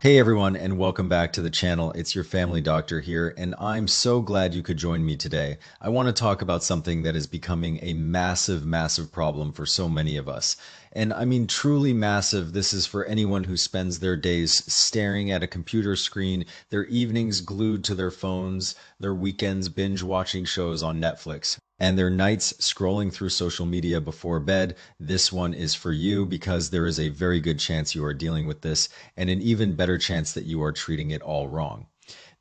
Hey everyone, and welcome back to the channel. It's your family doctor here, and I'm so glad you could join me today. I want to talk about something that is becoming a massive, massive problem for so many of us. And I mean, truly massive. This is for anyone who spends their days staring at a computer screen, their evenings glued to their phones, their weekends binge watching shows on Netflix, and their nights scrolling through social media before bed. This one is for you because there is a very good chance you are dealing with this, and an even better chance that you are treating it all wrong.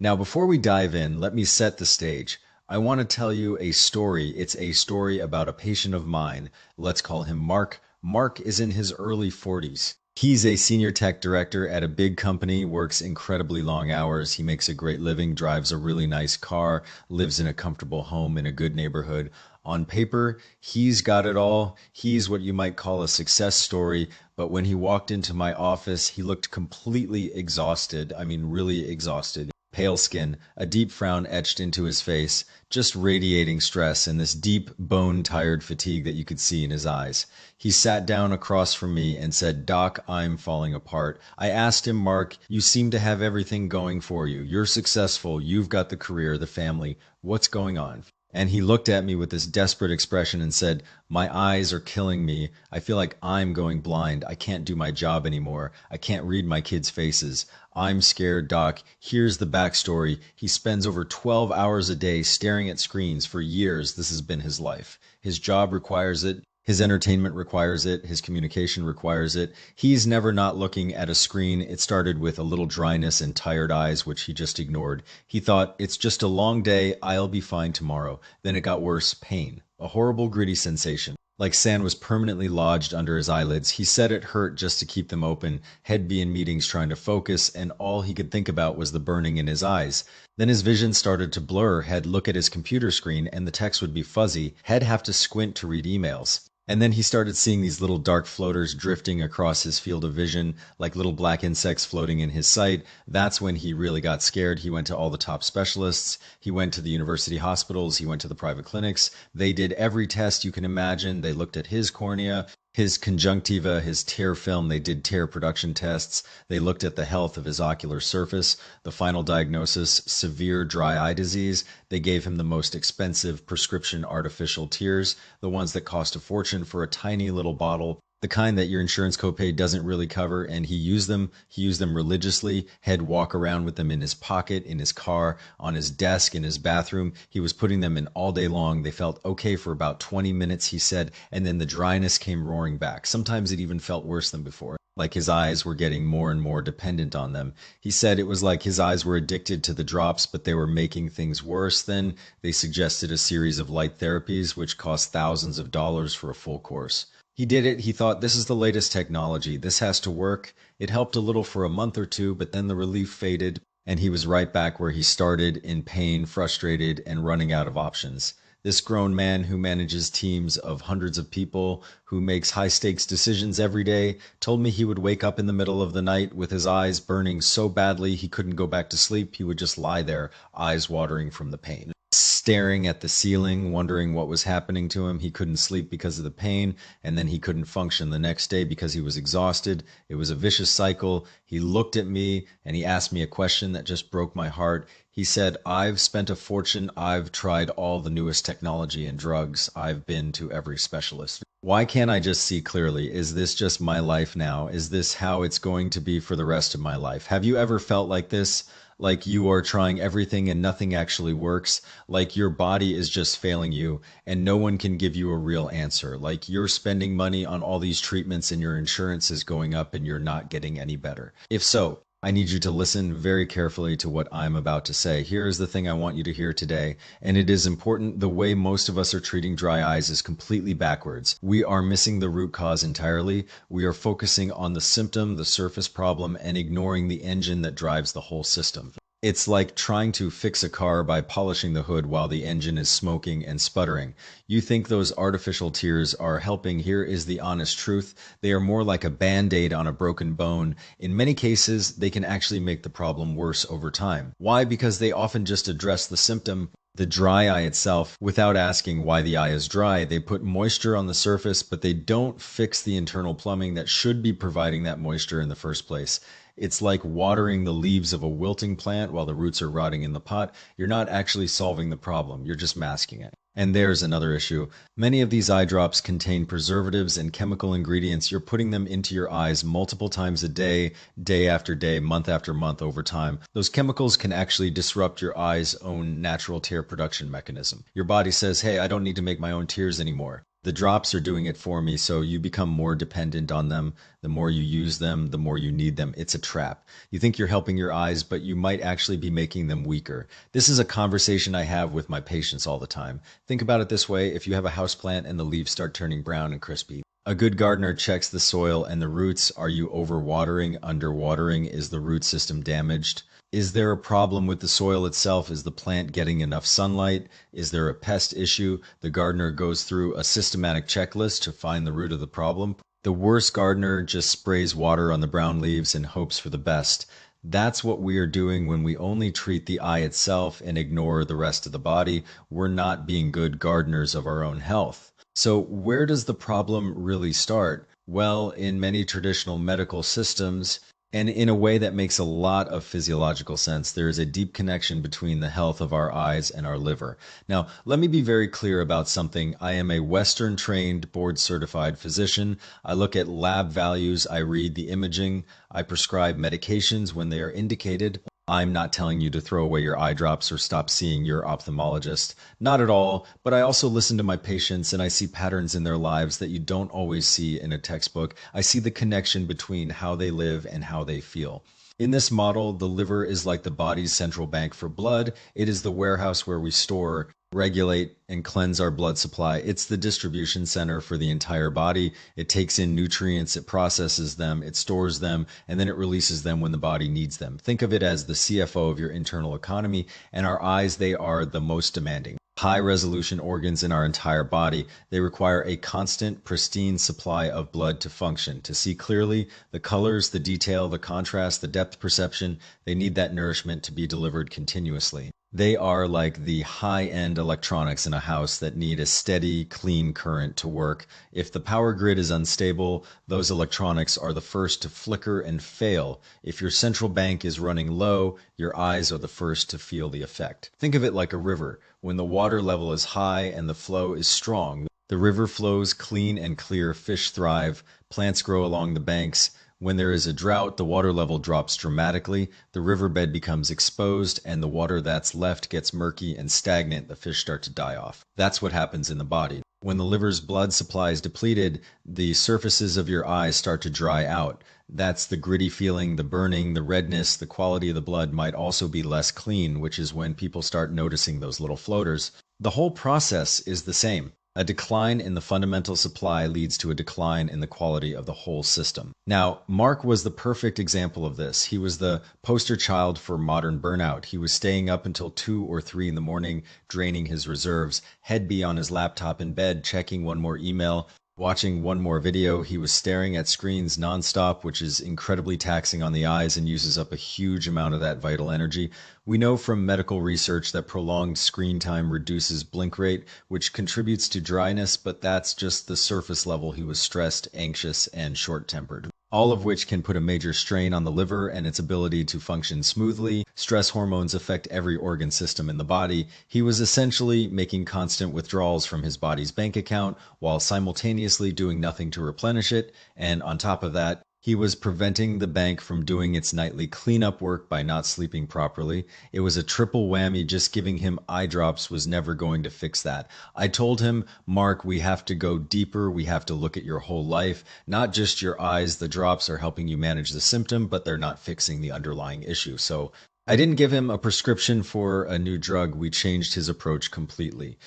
Now, before we dive in, let me set the stage. I want to tell you a story. It's a story about a patient of mine. Let's call him Mark. Mark is in his early 40s. He's a senior tech director at a big company, works incredibly long hours. He makes a great living, drives a really nice car, lives in a comfortable home in a good neighborhood. On paper, he's got it all. He's what you might call a success story. But when he walked into my office, he looked completely exhausted. I mean, really exhausted. Pale skin, a deep frown etched into his face, just radiating stress and this deep, bone-tired fatigue that you could see in his eyes. He sat down across from me and said, "Doc, I'm falling apart." I asked him, "Mark, you seem to have everything going for you. You're successful. You've got the career, the family. What's going on?" And he looked at me with this desperate expression and said, "My eyes are killing me. I feel like I'm going blind. I can't do my job anymore. I can't read my kids' faces. I'm scared, Doc." Here's the backstory. He spends over 12 hours a day staring at screens for years. This has been his life. His job requires it. His entertainment requires it. His communication requires it. He's never not looking at a screen. It started with a little dryness and tired eyes, which he just ignored. He thought, "It's just a long day. I'll be fine tomorrow." Then it got worse, pain, a horrible gritty sensation, like sand was permanently lodged under his eyelids. He said it hurt just to keep them open. He'd be in meetings trying to focus, and all he could think about was the burning in his eyes. Then his vision started to blur. He'd look at his computer screen, and the text would be fuzzy. He'd have to squint to read emails. And then he started seeing these little dark floaters drifting across his field of vision, like little black insects floating in his sight. That's when he really got scared. He went to all the top specialists. He went to the university hospitals. He went to the private clinics. They did every test you can imagine. They looked at his cornea, his conjunctiva, his tear film. They did tear production tests. They looked at the health of his ocular surface. The final diagnosis, severe dry eye disease. They gave him the most expensive prescription artificial tears, the ones that cost a fortune for a tiny little bottle, the kind that your insurance copay doesn't really cover. And he used them. He used them religiously. He'd walk around with them in his pocket, in his car, on his desk, in his bathroom. He was putting them in all day long. They felt okay for about 20 minutes, he said, and then the dryness came roaring back. Sometimes it even felt worse than before, like his eyes were getting more and more dependent on them. He said it was like his eyes were addicted to the drops, but they were making things worse. Then they suggested a series of light therapies, which cost thousands of dollars for a full course. He did it. He thought, "This is the latest technology. This has to work." It helped a little for a month or two, but then the relief faded, and he was right back where he started, in pain, frustrated, and running out of options. This grown man who manages teams of hundreds of people, who makes high stakes decisions every day, told me he would wake up in the middle of the night with his eyes burning so badly he couldn't go back to sleep. He would just lie there, eyes watering from the pain, staring at the ceiling, wondering what was happening to him. He couldn't sleep because of the pain, and then he couldn't function the next day because he was exhausted. It was a vicious cycle. He looked at me and he asked me a question that just broke my heart. He said, "I've spent a fortune. I've tried all the newest technology and drugs. I've been to every specialist. Why can't I just see clearly? Is this just my life now? Is this how it's going to be for the rest of my life?" Have you ever felt like this? Like you are trying everything and nothing actually works? Like your body is just failing you and no one can give you a real answer? Like you're spending money on all these treatments and your insurance is going up and you're not getting any better? If so, I need you to listen very carefully to what I'm about to say. Here is the thing I want you to hear today, and it is important. The way most of us are treating dry eyes is completely backwards. We are missing the root cause entirely. We are focusing on the symptom, the surface problem, and ignoring the engine that drives the whole system. It's like trying to fix a car by polishing the hood while the engine is smoking and sputtering. You think those artificial tears are helping. Here is the honest truth. They are more like a band-aid on a broken bone. In many cases, they can actually make the problem worse over time. Why? Because they often just address the symptom, the dry eye itself, without asking why the eye is dry. They put moisture on the surface, but they don't fix the internal plumbing that should be providing that moisture in the first place. It's like watering the leaves of a wilting plant while the roots are rotting in the pot. You're not actually solving the problem, you're just masking it. And there's another issue. Many of these eye drops contain preservatives and chemical ingredients. You're putting them into your eyes multiple times a day, day after day, month after month over time. Those chemicals can actually disrupt your eye's own natural tear production mechanism. Your body says, hey, I don't need to make my own tears anymore. The drops are doing it for me, so you become more dependent on them. The more you use them, the more you need them. It's a trap. You think you're helping your eyes, but you might actually be making them weaker. This is a conversation I have with my patients all the time. Think about it this way. If you have a houseplant and the leaves start turning brown and crispy, a good gardener checks the soil and the roots. Are you overwatering, underwatering? Is the root system damaged? Is there a problem with the soil itself? Is the plant getting enough sunlight? Is there a pest issue? The gardener goes through a systematic checklist to find the root of the problem. The worst gardener just sprays water on the brown leaves and hopes for the best. That's what we are doing when we only treat the eye itself and ignore the rest of the body. We're not being good gardeners of our own health. So where does the problem really start? Well, in many traditional medical systems, and in a way that makes a lot of physiological sense, there is a deep connection between the health of our eyes and our liver. Now, let me be very clear about something. I am a Western trained, board certified physician. I look at lab values, I read the imaging, I prescribe medications when they are indicated. I'm not telling you to throw away your eye drops or stop seeing your ophthalmologist. Not at all, but I also listen to my patients and I see patterns in their lives that you don't always see in a textbook. I see the connection between how they live and how they feel. In this model, the liver is like the body's central bank for blood. It is the warehouse where we store, regulate, and cleanse our blood supply. It's the distribution center for the entire body. It takes in nutrients, it processes them, it stores them, and then it releases them when the body needs them. Think of it as the CFO of your internal economy, and our eyes, they are the most demanding. High resolution organs in our entire body. They require a constant, pristine supply of blood to function, to see clearly the colors, the detail, the contrast, the depth perception. They need that nourishment to be delivered continuously. They are like the high-end electronics in a house that need a steady, clean current to work. If the power grid is unstable, those electronics are the first to flicker and fail. If your central bank is running low, your eyes are the first to feel the effect. Think of it like a river. When the water level is high and the flow is strong, the river flows clean and clear, fish thrive, plants grow along the banks. When there is a drought, the water level drops dramatically, the riverbed becomes exposed, and the water that's left gets murky and stagnant. The fish start to die off. That's what happens in the body. When the liver's blood supply is depleted, the surfaces of your eyes start to dry out. That's the gritty feeling, the burning, the redness. The quality of the blood might also be less clean, which is when people start noticing those little floaters. The whole process is the same. A decline in the fundamental supply leads to a decline in the quality of the whole system. Now, Mark was the perfect example of this. He was the poster child for modern burnout. He was staying up until 2 or 3 in the morning, draining his reserves. He'd be on his laptop in bed, checking one more email, watching one more video. He was staring at screens nonstop, which is incredibly taxing on the eyes and uses up a huge amount of that vital energy. We know from medical research that prolonged screen time reduces blink rate, which contributes to dryness, but that's just the surface level. He was stressed, anxious, and short-tempered. All of which can put a major strain on the liver and its ability to function smoothly. Stress hormones affect every organ system in the body. He was essentially making constant withdrawals from his body's bank account while simultaneously doing nothing to replenish it. And on top of that, he was preventing the bank from doing its nightly cleanup work by not sleeping properly. It was a triple whammy. Just giving him eye drops was never going to fix that. I told him, Mark, we have to go deeper. We have to look at your whole life, not just your eyes. The drops are helping you manage the symptom, but they're not fixing the underlying issue. So I didn't give him a prescription for a new drug. We changed his approach completely.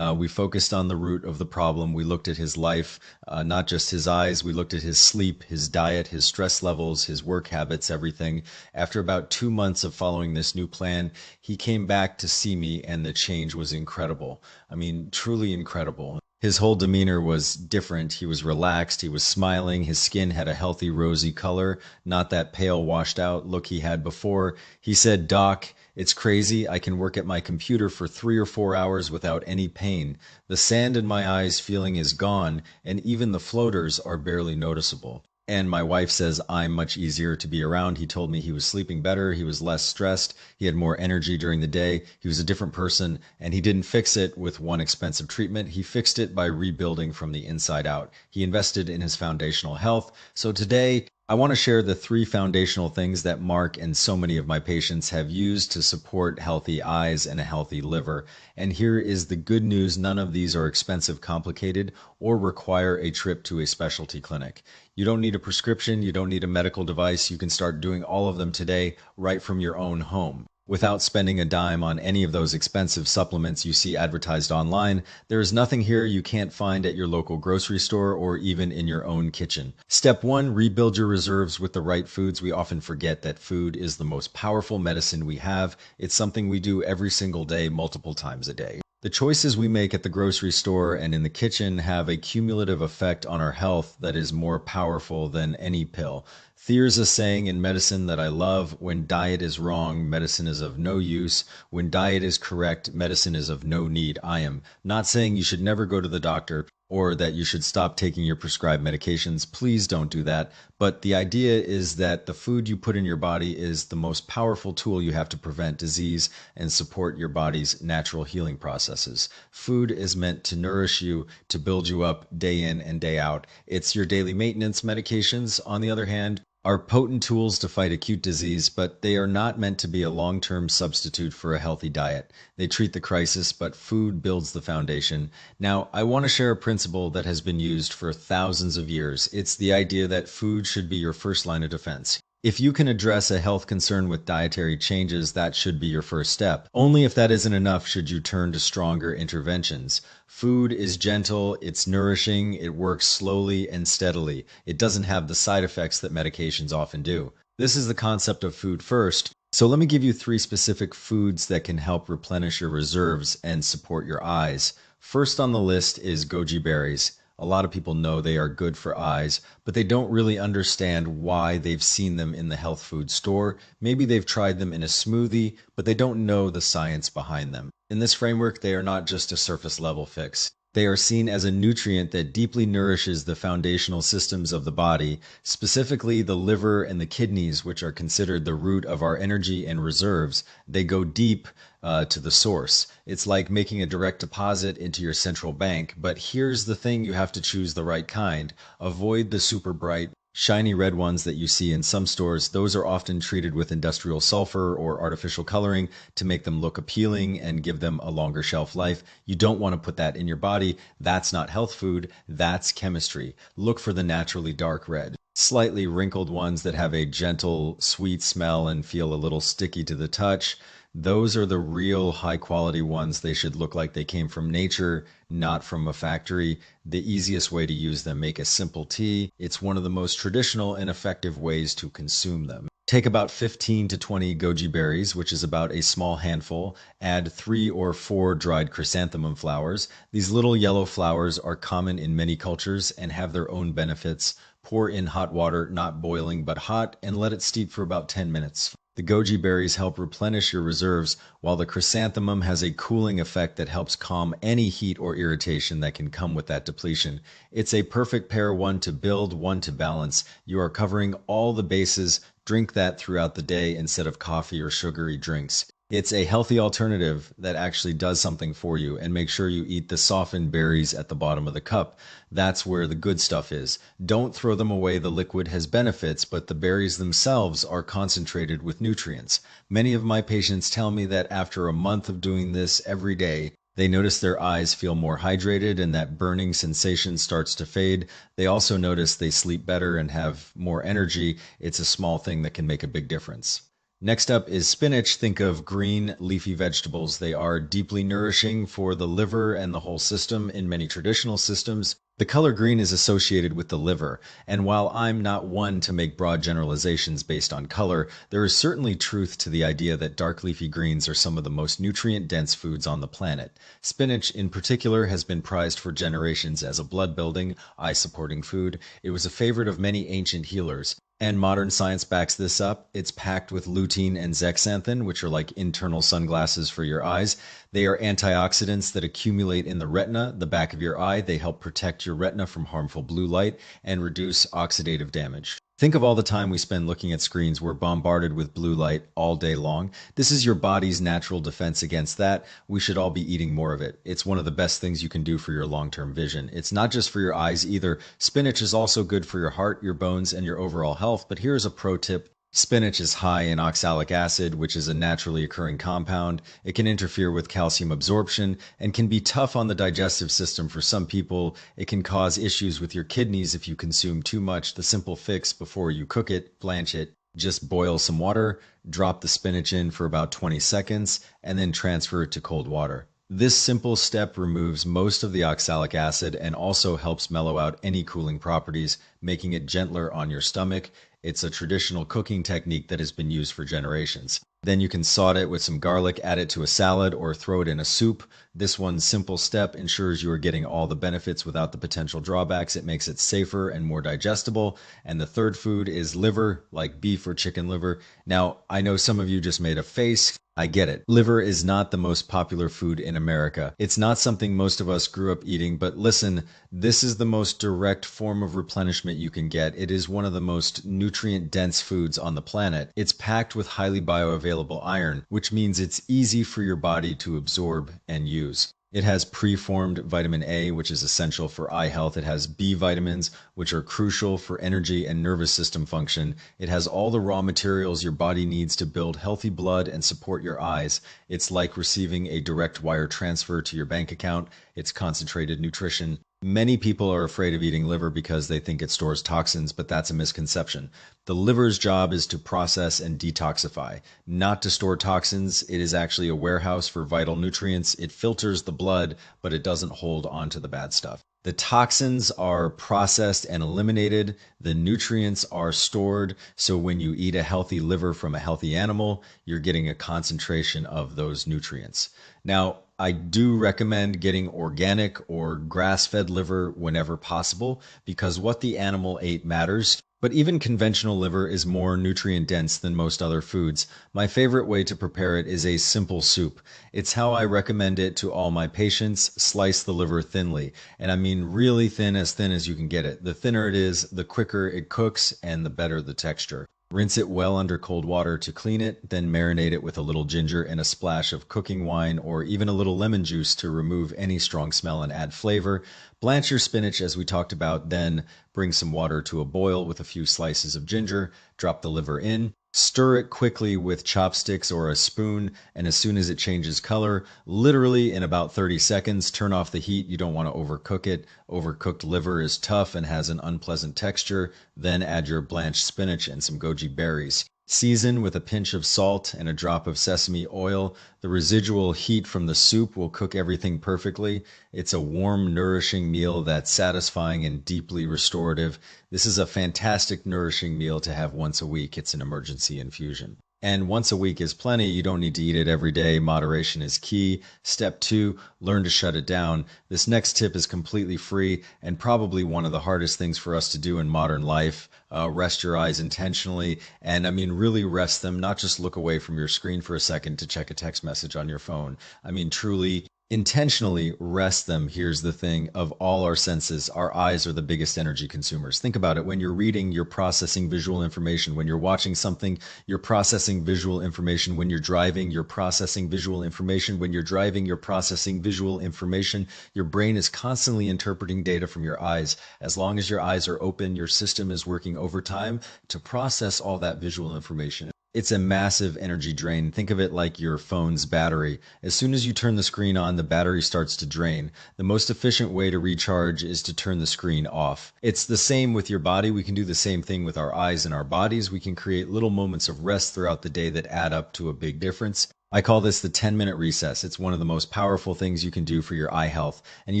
We focused on the root of the problem. We looked at his life, not just his eyes. We looked at his sleep, his diet, his stress levels, his work habits, everything. After about 2 months of following this new plan, he came back to see me, and the change was incredible. I mean, truly incredible. His whole demeanor was different. He was relaxed. He was smiling. His skin had a healthy rosy color, not that pale washed out look he had before. He said, Doc, it's crazy. I can work at my computer for 3 or 4 hours without any pain. The sand in my eyes feeling is gone, and even the floaters are barely noticeable. And my wife says I'm much easier to be around. He told me he was sleeping better, he was less stressed, he had more energy during the day, he was a different person, and he didn't fix it with one expensive treatment. He fixed it by rebuilding from the inside out. He invested in his foundational health. So today, I want to share the three foundational things that Mark and so many of my patients have used to support healthy eyes and a healthy liver. And here is the good news: none of these are expensive, complicated, or require a trip to a specialty clinic. You don't need a prescription, you don't need a medical device. You can start doing all of them today right from your own home. Without spending a dime on any of those expensive supplements you see advertised online, there is nothing here you can't find at your local grocery store or even in your own kitchen. Step one, rebuild your reserves with the right foods. We often forget that food is the most powerful medicine we have. It's something we do every single day, multiple times a day. The choices we make at the grocery store and in the kitchen have a cumulative effect on our health that is more powerful than any pill. There's a saying in medicine that I love: when diet is wrong, medicine is of no use. When diet is correct, medicine is of no need. I am not saying you should never go to the doctor or that you should stop taking your prescribed medications. Please don't do that. But the idea is that the food you put in your body is the most powerful tool you have to prevent disease and support your body's natural healing processes. Food is meant to nourish you, to build you up day in and day out. It's your daily maintenance. Medications, on the other hand, are potent tools to fight acute disease, but they are not meant to be a long-term substitute for a healthy diet. They treat the crisis, but food builds the foundation. Now, I want to share a principle that has been used for thousands of years. It's the idea that food should be your first line of defense. If you can address a health concern with dietary changes, that should be your first step. Only if that isn't enough should you turn to stronger interventions. Food is gentle, it's nourishing, it works slowly and steadily. It doesn't have the side effects that medications often do. This is the concept of food first. So let me give you three specific foods that can help replenish your reserves and support your eyes. First on the list is goji berries. A lot of people know they are good for eyes, but they don't really understand why. They've seen them in the health food store. Maybe they've tried them in a smoothie, but they don't know the science behind them. In this framework, they are not just a surface level fix. They are seen as a nutrient that deeply nourishes the foundational systems of the body, specifically the liver and the kidneys, which are considered the root of our energy and reserves. They go deep to the source. It's like making a direct deposit into your central bank. But here's the thing: you have to choose the right kind. Avoid the super bright, shiny red ones that you see in some stores. Those are often treated with industrial sulfur or artificial coloring to make them look appealing and give them a longer shelf life. You don't want to put that in your body. That's not health food, that's chemistry. Look for the naturally dark red. Slightly wrinkled ones that have a gentle, sweet smell and feel a little sticky to the touch. Those are the real high quality ones. They should look like they came from nature, not from a factory. The easiest way to use them: make a simple tea. It's one of the most traditional and effective ways to consume them. Take about 15 to 20 goji berries, which is about a small handful. Add 3 or 4 dried chrysanthemum flowers. These little yellow flowers are common in many cultures and have their own benefits. Pour in hot water, not boiling but hot, and let it steep for about 10 minutes. The goji berries help replenish your reserves, while the chrysanthemum has a cooling effect that helps calm any heat or irritation that can come with that depletion. It's a perfect pair, one to build, one to balance. You are covering all the bases. Drink that throughout the day instead of coffee or sugary drinks. It's a healthy alternative that actually does something for you. And make sure you eat the softened berries at the bottom of the cup. That's where the good stuff is. Don't throw them away. The liquid has benefits, but the berries themselves are concentrated with nutrients. Many of my patients tell me that after a month of doing this every day, they notice their eyes feel more hydrated and that burning sensation starts to fade. They also notice they sleep better and have more energy. It's a small thing that can make a big difference. Next up is spinach. Think of green leafy vegetables. They are deeply nourishing for the liver and the whole system. In many traditional systems, the color green is associated with the liver. And while I'm not one to make broad generalizations based on color, there is certainly truth to the idea that dark leafy greens are some of the most nutrient-dense foods on the planet. Spinach in particular has been prized for generations as a blood-building, eye-supporting food. It was a favorite of many ancient healers. And modern science backs this up. It's packed with lutein and zeaxanthin, which are like internal sunglasses for your eyes. They are antioxidants that accumulate in the retina, the back of your eye. They help protect your retina from harmful blue light and reduce oxidative damage. Think of all the time we spend looking at screens. We're bombarded with blue light all day long. This is your body's natural defense against that. We should all be eating more of it. It's one of the best things you can do for your long-term vision. It's not just for your eyes either. Spinach is also good for your heart, your bones, and your overall health. But here's a pro tip. Spinach is high in oxalic acid, which is a naturally occurring compound. It can interfere with calcium absorption and can be tough on the digestive system for some people. It can cause issues with your kidneys if you consume too much. The simple fix before you cook it, blanch it, just boil some water, drop the spinach in for about 20 seconds, and then transfer it to cold water. This simple step removes most of the oxalic acid and also helps mellow out any cooling properties, making it gentler on your stomach. It's a traditional cooking technique that has been used for generations. Then you can saute it with some garlic, add it to a salad, or throw it in a soup. This one simple step ensures you are getting all the benefits without the potential drawbacks. It makes it safer and more digestible. And the third food is liver, like beef or chicken liver. Now, I know some of you just made a face. I get it. Liver is not the most popular food in America. It's not something most of us grew up eating, but listen, this is the most direct form of replenishment you can get. It is one of the most nutrient-dense foods on the planet. It's packed with highly bioavailable iron, which means it's easy for your body to absorb and use. It has preformed vitamin A, which is essential for eye health. It has B vitamins, which are crucial for energy and nervous system function. It has all the raw materials your body needs to build healthy blood and support your eyes. It's like receiving a direct wire transfer to your bank account. It's concentrated nutrition. Many people are afraid of eating liver because they think it stores toxins, but that's a misconception. The liver's job is to process and detoxify, not to store toxins. It is actually a warehouse for vital nutrients. It filters the blood, but it doesn't hold on to the bad stuff. The toxins are processed and eliminated. The nutrients are stored. So when you eat a healthy liver from a healthy animal, you're getting a concentration of those nutrients. Now, I do recommend getting organic or grass-fed liver whenever possible because what the animal ate matters. But even conventional liver is more nutrient dense than most other foods. My favorite way to prepare it is a simple soup. It's how I recommend it to all my patients. Slice the liver thinly. And I mean really thin as you can get it. The thinner it is, the quicker it cooks and the better the texture. Rinse it well under cold water to clean it, then marinate it with a little ginger and a splash of cooking wine or even a little lemon juice to remove any strong smell and add flavor. Blanch your spinach as we talked about, then bring some water to a boil with a few slices of ginger, drop the liver in. Stir it quickly with chopsticks or a spoon, and as soon as it changes color, literally in about 30 seconds, turn off the heat. You don't want to overcook it. Overcooked liver is tough and has an unpleasant texture. Then add your blanched spinach and some goji berries. Season with a pinch of salt and a drop of sesame oil. The residual heat from the soup will cook everything perfectly. It's a warm, nourishing meal that's satisfying and deeply restorative. This is a fantastic, nourishing meal to have once a week. It's an emergency infusion. And once a week is plenty. You don't need to eat it every day. Moderation is key. Step 2, learn to shut it down. This next tip is completely free and probably one of the hardest things for us to do in modern life. Rest your eyes intentionally, and I mean really rest them, not just look away from your screen for a second to check a text message on your phone. I mean truly intentionally rest them. Here's the thing, of all our senses, our eyes are the biggest energy consumers. Think about it. When you're reading, you're processing visual information. When you're watching something, you're processing visual information. When you're driving, you're processing visual information. When you're driving, you're processing visual information. Your brain is constantly interpreting data from your eyes. As long as your eyes are open, your system is working overtime to process all that visual information. It's a massive energy drain. Think of it like your phone's battery. As soon as you turn the screen on, the battery starts to drain. The most efficient way to recharge is to turn the screen off. It's the same with your body. We can do the same thing with our eyes and our bodies. We can create little moments of rest throughout the day that add up to a big difference. I call this the 10-minute recess. It's one of the most powerful things you can do for your eye health, and you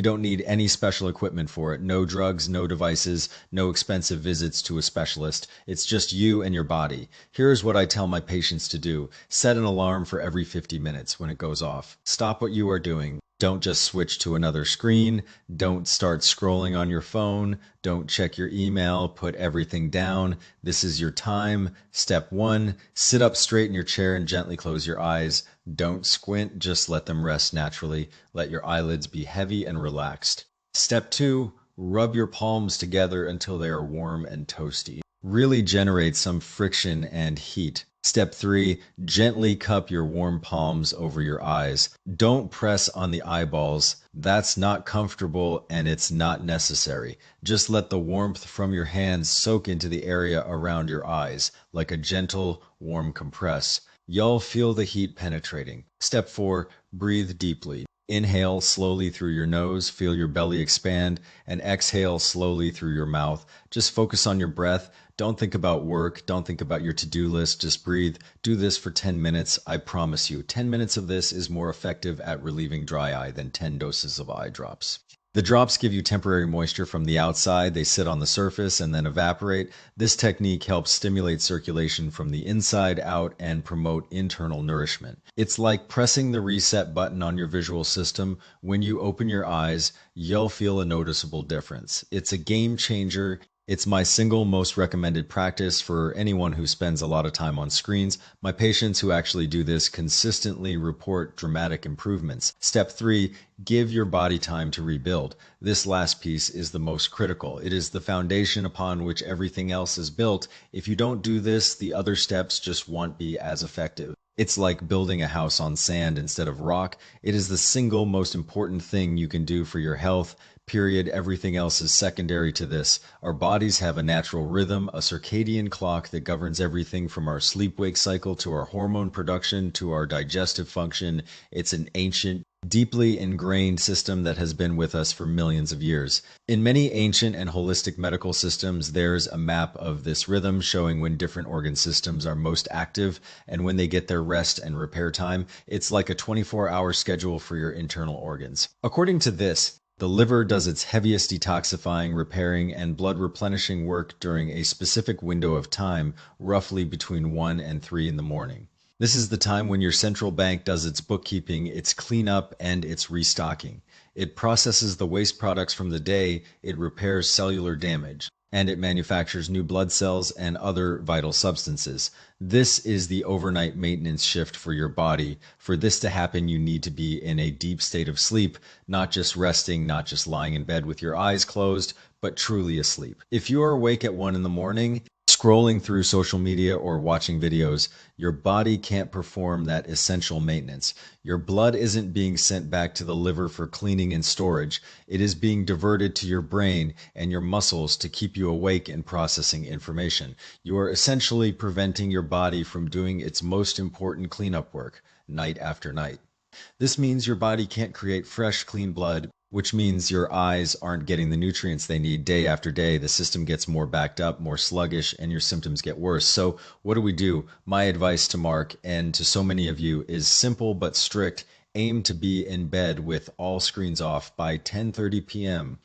don't need any special equipment for it. No drugs, no devices, no expensive visits to a specialist. It's just you and your body. Here's what I tell my patients to do. Set an alarm for every 50 minutes when it goes off. Stop what you are doing. Don't just switch to another screen. Don't start scrolling on your phone. Don't check your email. Put everything down. This is your time. Step 1, sit up straight in your chair and gently close your eyes. Don't squint, just let them rest naturally. Let your eyelids be heavy and relaxed. Step 2, rub your palms together until they are warm and toasty. Really generate some friction and heat. Step 3, gently cup your warm palms over your eyes. Don't press on the eyeballs. That's not comfortable and it's not necessary. Just let the warmth from your hands soak into the area around your eyes, like a gentle, warm compress. You'll feel the heat penetrating. Step 4, breathe deeply. Inhale slowly through your nose, feel your belly expand, and exhale slowly through your mouth. Just focus on your breath. Don't think about work. Don't think about your to-do list. Just breathe. Do this for 10 minutes. I promise you, 10 minutes of this is more effective at relieving dry eye than 10 doses of eye drops. The drops give you temporary moisture from the outside. They sit on the surface and then evaporate. This technique helps stimulate circulation from the inside out and promote internal nourishment. It's like pressing the reset button on your visual system. When you open your eyes, you'll feel a noticeable difference. It's a game changer. It's my single most recommended practice for anyone who spends a lot of time on screens. My patients who actually do this consistently report dramatic improvements. Step 3, give your body time to rebuild. This last piece is the most critical. It is the foundation upon which everything else is built. If you don't do this, the other steps just won't be as effective. It's like building a house on sand instead of rock. It is the single most important thing you can do for your health. Period. Everything else is secondary to this. Our bodies have a natural rhythm, a circadian clock that governs everything from our sleep-wake cycle to our hormone production to our digestive function. It's an ancient, deeply ingrained system that has been with us for millions of years. In many ancient and holistic medical systems, there's a map of this rhythm showing when different organ systems are most active and when they get their rest and repair time. It's like a 24-hour schedule for your internal organs. According to this, the liver does its heaviest detoxifying, repairing, and blood replenishing work during a specific window of time, roughly between 1 and 3 in the morning. This is the time when your central bank does its bookkeeping, its cleanup, and its restocking. It processes the waste products from the day, it repairs cellular damage, and it manufactures new blood cells and other vital substances. This is the overnight maintenance shift for your body. For this to happen, you need to be in a deep state of sleep, not just resting, not just lying in bed with your eyes closed, but truly asleep. If you are awake at 1 in the morning, scrolling through social media or watching videos, your body can't perform that essential maintenance. Your blood isn't being sent back to the liver for cleaning and storage. It is being diverted to your brain and your muscles to keep you awake and processing information. You are essentially preventing your body from doing its most important cleanup work, night after night. This means your body can't create fresh, clean blood, which means your eyes aren't getting the nutrients they need day after day. The system gets more backed up, more sluggish, and your symptoms get worse. So what do? My advice to Mark and to so many of you is simple but strict. Aim to be in bed with all screens off by 10:30 p.m.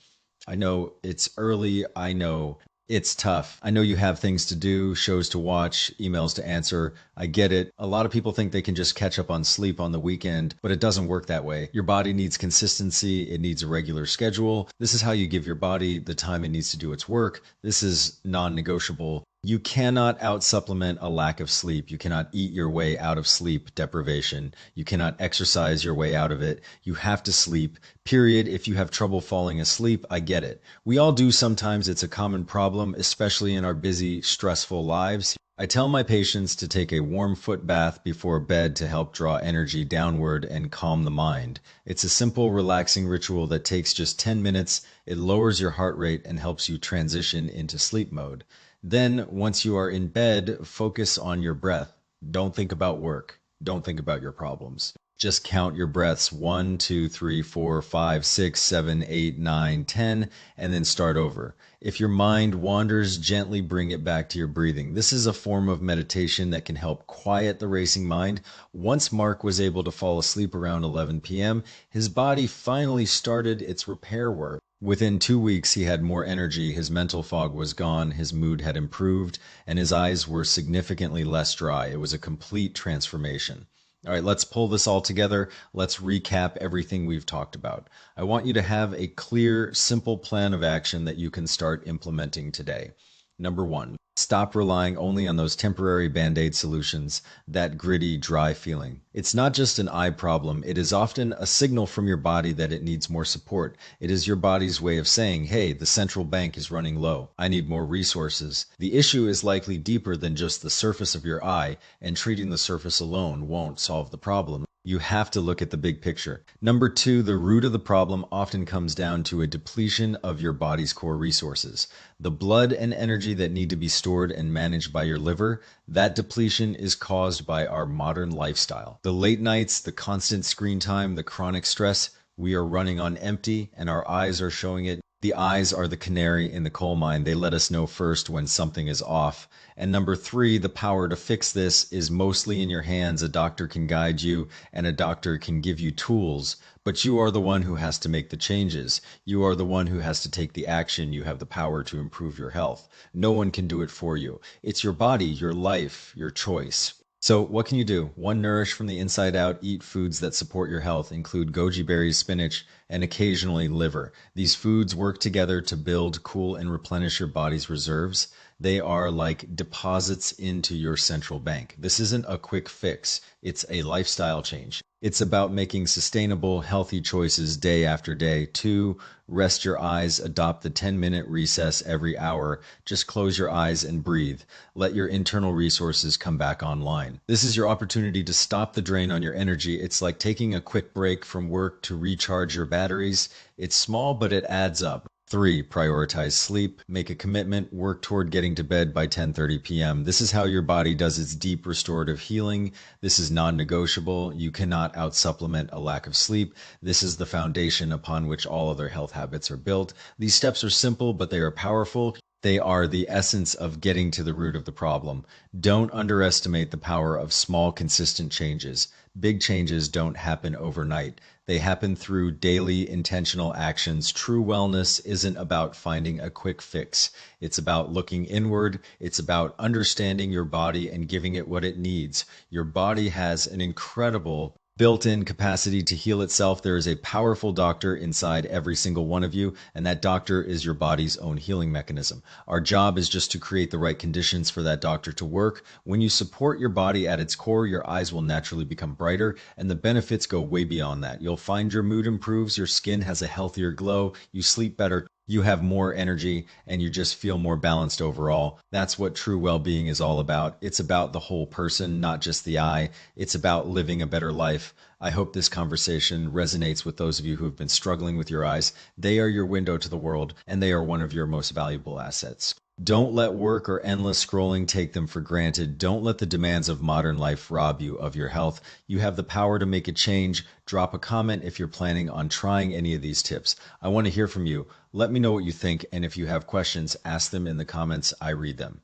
I know it's early. I know it's tough. I know you have things to do, shows to watch, emails to answer. I get it. A lot of people think they can just catch up on sleep on the weekend, but it doesn't work that way. Your body needs consistency. It needs a regular schedule. This is how you give your body the time it needs to do its work. This is non-negotiable. You cannot out-supplement a lack of sleep. You cannot eat your way out of sleep deprivation. You cannot exercise your way out of it. You have to sleep, period. If you have trouble falling asleep, I get it. We all do sometimes. It's a common problem, especially in our busy, stressful lives. I tell my patients to take a warm foot bath before bed to help draw energy downward and calm the mind. It's a simple, relaxing ritual that takes just 10 minutes. It lowers your heart rate and helps you transition into sleep mode. Then, once you are in bed, focus on your breath. Don't think about work. Don't think about your problems. Just count your breaths 1, 2, 3, 4, 5, 6, 7, 8, 9, 10, and then start over. If your mind wanders, gently bring it back to your breathing. This is a form of meditation that can help quiet the racing mind. Once Mark was able to fall asleep around 11 p.m., his body finally started its repair work. Within 2 weeks, he had more energy, his mental fog was gone, his mood had improved, and his eyes were significantly less dry. It was a complete transformation. All right, let's pull this all together. Let's recap everything we've talked about. I want you to have a clear, simple plan of action that you can start implementing today. Number one, stop relying only on those temporary band-aid solutions, that gritty, dry feeling. It's not just an eye problem. It is often a signal from your body that it needs more support. It is your body's way of saying, hey, the central bank is running low. I need more resources. The issue is likely deeper than just the surface of your eye, and treating the surface alone won't solve the problem. You have to look at the big picture. Number two, the root of the problem often comes down to a depletion of your body's core resources. The blood and energy that need to be stored and managed by your liver, that depletion is caused by our modern lifestyle. The late nights, the constant screen time, the chronic stress, we are running on empty and our eyes are showing it. The eyes are the canary in the coal mine. They let us know first when something is off. And number three, the power to fix this is mostly in your hands. A doctor can guide you and a doctor can give you tools, but you are the one who has to make the changes. You are the one who has to take the action. You have the power to improve your health. No one can do it for you. It's your body, your life, your choice. So what can you do? One, nourish from the inside out. Eat foods that support your health. Include goji berries, spinach, and occasionally liver. These foods work together to build, cool, and replenish your body's reserves. They are like deposits into your central bank. This isn't a quick fix. It's a lifestyle change. It's about making sustainable, healthy choices day after day. Two, rest your eyes. Adopt the 10-minute recess every hour. Just close your eyes and breathe. Let your internal resources come back online. This is your opportunity to stop the drain on your energy. It's like taking a quick break from work to recharge your batteries. It's small, but it adds up. Three, prioritize sleep. Make a commitment. Work toward getting to bed by 10:30 p.m. This is how your body does its deep restorative healing. This is non-negotiable. You cannot out-supplement a lack of sleep. This is the foundation upon which all other health habits are built. These steps are simple, but they are powerful. They are the essence of getting to the root of the problem. Don't underestimate the power of small, consistent changes. Big changes don't happen overnight. They happen through daily intentional actions. True wellness isn't about finding a quick fix. It's about looking inward. It's about understanding your body and giving it what it needs. Your body has an incredible built-in capacity to heal itself. There is a powerful doctor inside every single one of you, and that doctor is your body's own healing mechanism. Our job is just to create the right conditions for that doctor to work. When you support your body at its core, your eyes will naturally become brighter, and the benefits go way beyond that. You'll find your mood improves, your skin has a healthier glow, you sleep better, you have more energy, and you just feel more balanced overall. That's what true well-being is all about. It's about the whole person, not just the eye. It's about living a better life. I hope this conversation resonates with those of you who have been struggling with your eyes. They are your window to the world, and they are one of your most valuable assets. Don't let work or endless scrolling take them for granted. Don't let the demands of modern life rob you of your health. You have the power to make a change. Drop a comment if you're planning on trying any of these tips. I want to hear from you. Let me know what you think, and if you have questions, ask them in the comments. I read them.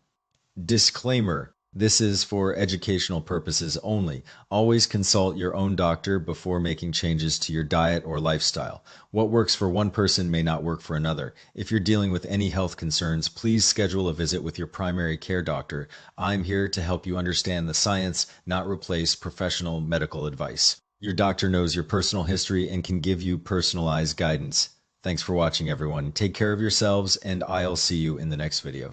Disclaimer. This is for educational purposes only. Always consult your own doctor before making changes to your diet or lifestyle. What works for one person may not work for another. If you're dealing with any health concerns, please schedule a visit with your primary care doctor. I'm here to help you understand the science, not replace professional medical advice. Your doctor knows your personal history and can give you personalized guidance. Thanks for watching, everyone. Take care of yourselves, and I'll see you in the next video.